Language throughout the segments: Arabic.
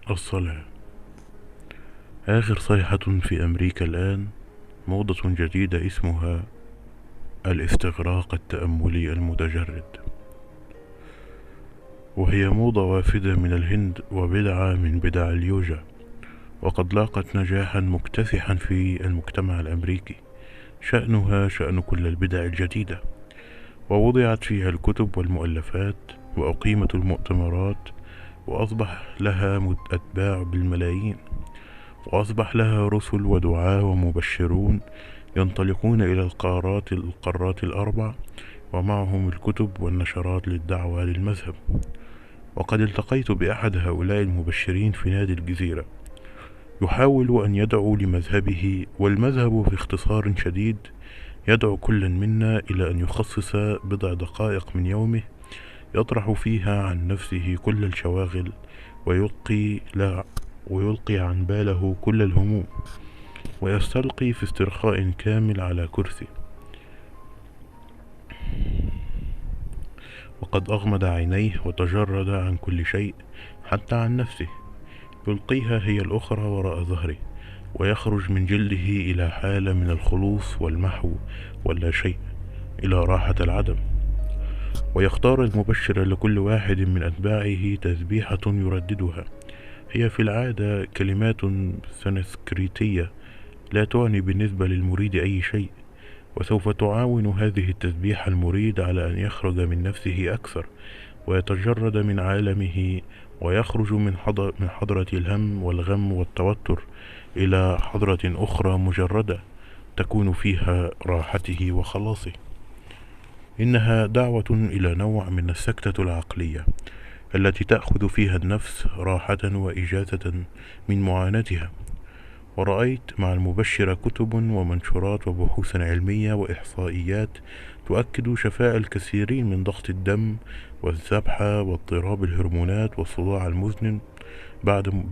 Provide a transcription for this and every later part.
الصلاة. آخر صيحة في أمريكا الآن موضة جديدة اسمها الاستغراق التأملي المتجرد، وهي موضة وافدة من الهند وبدعة من بدع اليوجا، وقد لاقت نجاحا مكتسحا في المجتمع الأمريكي، شأنها شأن كل البدع الجديدة، ووضعت فيها الكتب والمؤلفات، وأقيمت المؤتمرات، وأصبح لها أتباع بالملايين، وأصبح لها رسل ودعاة ومبشرون ينطلقون إلى القارات الأربع، ومعهم الكتب والنشرات للدعوة للمذهب. وقد التقيت بأحد هؤلاء المبشرين في نادي الجزيرة، يحاول أن يدعو لمذهبه، والمذهب في اختصار شديد يدعو كل منا إلى أن يخصص بضع دقائق من يومه يطرح فيها عن نفسه كل الشواغل، ويلقي, لا ويلقي عن باله كل الهموم، ويستلقي في استرخاء كامل على كرسي. وقد أغمض عينيه وتجرد عن كل شيء حتى عن نفسه، يلقيها هي الأخرى وراء ظهره، ويخرج من جلده إلى حالة من الخلوص والمحو واللا شيء، إلى راحة العدم. ويختار المبشر لكل واحد من أتباعه تسبيحة يرددها، هي في العادة كلمات سنسكريتية لا تعني بالنسبة للمريد أي شيء، وسوف تعاون هذه التسبيحة المريد على أن يخرج من نفسه أكثر، ويتجرد من عالمه، ويخرج من حضرة الهم والغم والتوتر إلى حضرة أخرى مجردة تكون فيها راحته وخلاصه. إنها دعوة إلى نوع من السكتة العقلية التي تأخذ فيها النفس راحة وإجازة من معاناتها. ورأيت مع المبشرة كتب ومنشورات وبحوث علمية وإحصائيات تؤكد شفاء الكثيرين من ضغط الدم والذبحة واضطراب الهرمونات والصداع المزمن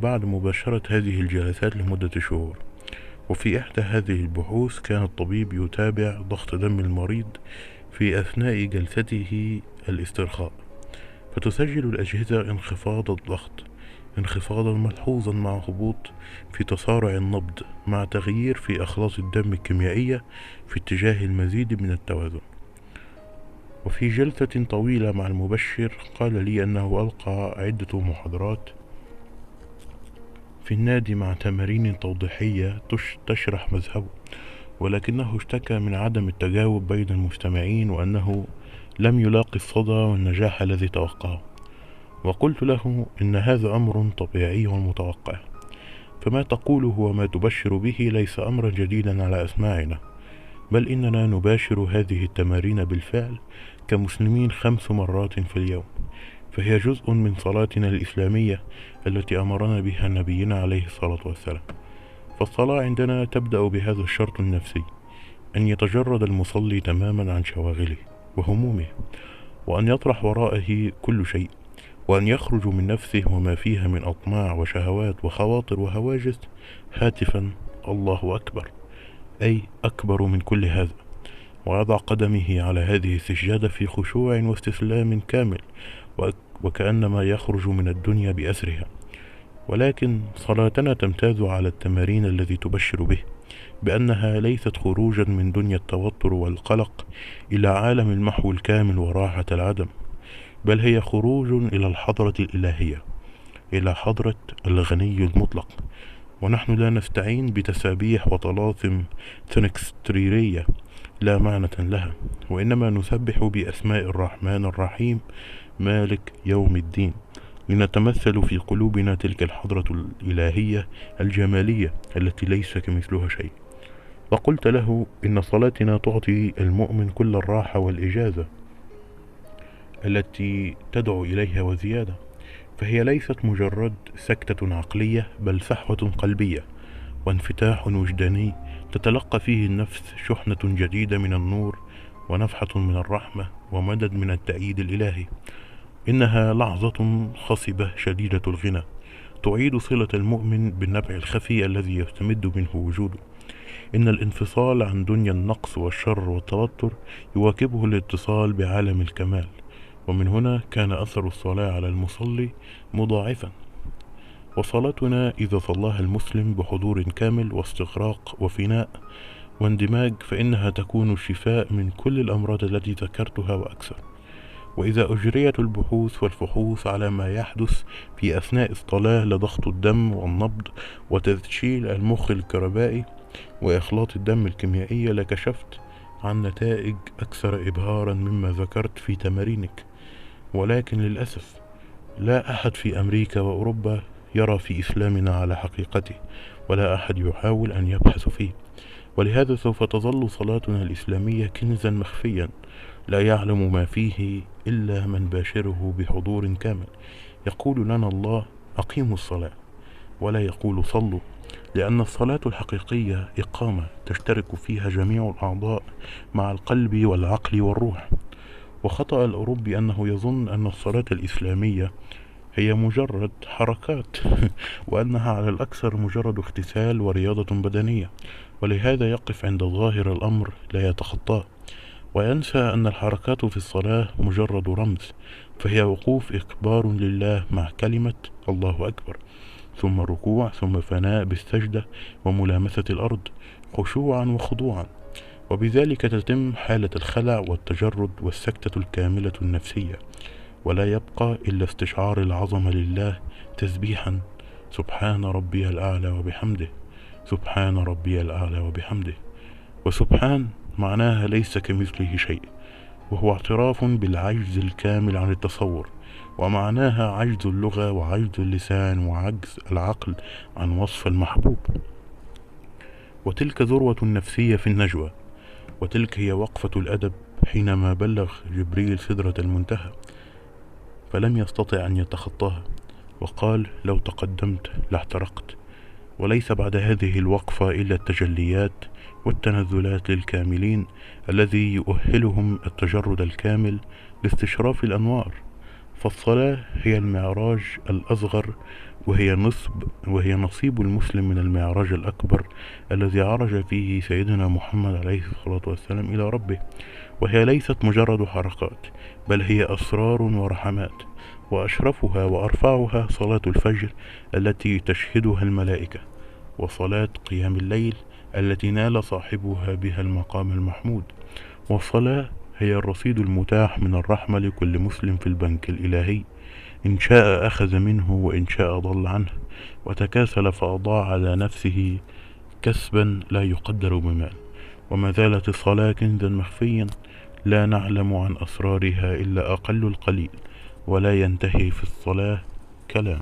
بعد مباشرة هذه الجلسات لمدة شهور. وفي إحدى هذه البحوث كان الطبيب يتابع ضغط دم المريض في أثناء جلسته الاسترخاء، فتسجل الأجهزة انخفاض الضغط، انخفاضا ملحوظا مع هبوط في تسارع النبض، مع تغيير في أخلاص الدم الكيميائية في اتجاه المزيد من التوازن. وفي جلسة طويلة مع المبشر قال لي أنه ألقى عدة محاضرات في النادي مع تمارين توضيحية تشرح مذهبه، ولكنه اشتكى من عدم التجاوب بين المستمعين، وأنه لم يلاقي الصدى والنجاح الذي توقعه. وقلت له إن هذا أمر طبيعي ومتوقع، فما تقوله وما تبشر به ليس أمرا جديدا على أسماعنا، بل إننا نباشر هذه التمارين بالفعل كمسلمين 5 مرات في اليوم، فهي جزء من صلاتنا الإسلامية التي أمرنا بها نبينا عليه الصلاة والسلام. فالصلاة عندنا تبدأ بهذا الشرط النفسي، أن يتجرد المصلي تماما عن شواغله وهمومه، وأن يطرح ورائه كل شيء، وأن يخرج من نفسه وما فيها من أطماع وشهوات وخواطر وهواجس هاتفا الله أكبر، أي أكبر من كل هذا، ويضع قدمه على هذه السجادة في خشوع واستسلام كامل، وكأنما يخرج من الدنيا بأسرها. ولكن صلاتنا تمتاز على التمارين الذي تبشر به، بأنها ليست خروجا من دنيا التوتر والقلق إلى عالم المحو الكامل وراحة العدم، بل هي خروج إلى الحضرة الإلهية، إلى حضرة الغني المطلق. ونحن لا نستعين بتسابيح وطلاسم ثنكستريرية لا معنى لها، وإنما نسبح بأسماء الرحمن الرحيم مالك يوم الدين، لنتمثل في قلوبنا تلك الحضرة الإلهية الجمالية التي ليس كمثلها شيء. وقلت له إن صلاتنا تعطي المؤمن كل الراحة والإجازة التي تدعو إليها وزيادة، فهي ليست مجرد سكتة عقلية، بل سحوة قلبية وانفتاح وجداني تتلقى فيه النفس شحنة جديدة من النور، ونفحة من الرحمة، ومدد من التأييد الإلهي. إنها لحظة خصبة شديدة الغنى تعيد صلة المؤمن بالنبع الخفي الذي يستمد منه وجوده. إن الانفصال عن دنيا النقص والشر والتوتر يواكبه الاتصال بعالم الكمال، ومن هنا كان أثر الصلاة على المصلي مضاعفا. وصلاتنا إذا صلاها المسلم بحضور كامل واستغراق وفناء واندماج فإنها تكون الشفاء من كل الأمراض التي ذكرتها وأكثر. وإذا أجريت البحوث والفحوص على ما يحدث في أثناء الصلاة لضغط الدم والنبض وتنشيل المخ الكهربائي وإخلاط الدم الكيميائي لكشفت عن نتائج أكثر إبهارا مما ذكرت في تمارينك. ولكن للأسف لا أحد في أمريكا وأوروبا يرى في إسلامنا على حقيقته، ولا أحد يحاول أن يبحث فيه. ولهذا سوف تظل صلاتنا الإسلامية كنزا مخفيا لا يعلم ما فيه إلا من باشره بحضور كامل. يقول لنا الله: أقيموا الصلاة، ولا يقول صلوا، لأن الصلاة الحقيقية إقامة تشترك فيها جميع الأعضاء مع القلب والعقل والروح. وخطأ الأوروبي أنه يظن أن الصلاة الإسلامية هي مجرد حركات وأنها على الأكثر مجرد اغتسال ورياضة بدنية، ولهذا يقف عند ظاهر الأمر لا يتخطاه، وينسى أن الحركات في الصلاة مجرد رمز، فهي وقوف إكبار لله مع كلمة الله أكبر، ثم ركوع، ثم فناء بالسجدة وملامسة الأرض خشوعا وخضوعا، وبذلك تتم حالة الخلع والتجرد والسكتة الكاملة النفسية، ولا يبقى إلا استشعار العظمة لله تسبيحا: سبحان ربي الأعلى وبحمده، سبحان ربي الأعلى وبحمده. وسبحان معناها ليس كمثله شيء، وهو اعتراف بالعجز الكامل عن التصور، ومعناها عجز اللغة وعجز اللسان وعجز العقل عن وصف المحبوب. وتلك ذروة النفسية في النجوى، وتلك هي وقفة الأدب حينما بلغ جبريل سدرة المنتهى فلم يستطع أن يتخطاها، وقال: لو تقدمت لاحترقت. وليس بعد هذه الوقفة إلا التجليات والتنزلات للكاملين الذي يؤهلهم التجرد الكامل لاستشراف الأنوار. فالصلاة هي المعراج الأصغر، وهي نصيب المسلم من المعراج الأكبر الذي عرج فيه سيدنا محمد عليه الصلاة والسلام إلى ربه. وهي ليست مجرد حركات، بل هي أسرار ورحمات، وأشرفها وأرفعها صلاة الفجر التي تشهدها الملائكة، وصلاة قيام الليل التي نال صاحبها بها المقام المحمود. والصلاة هي الرصيد المتاح من الرحمة لكل مسلم في البنك الإلهي، إن شاء أخذ منه وإن شاء ضل عنه، وتكاسل فأضاع على نفسه كسبا لا يقدر بمال. وما زالت الصلاة كنزا مخفيا لا نعلم عن أسرارها إلا أقل القليل، ولا ينتهي في الصلاة كلام.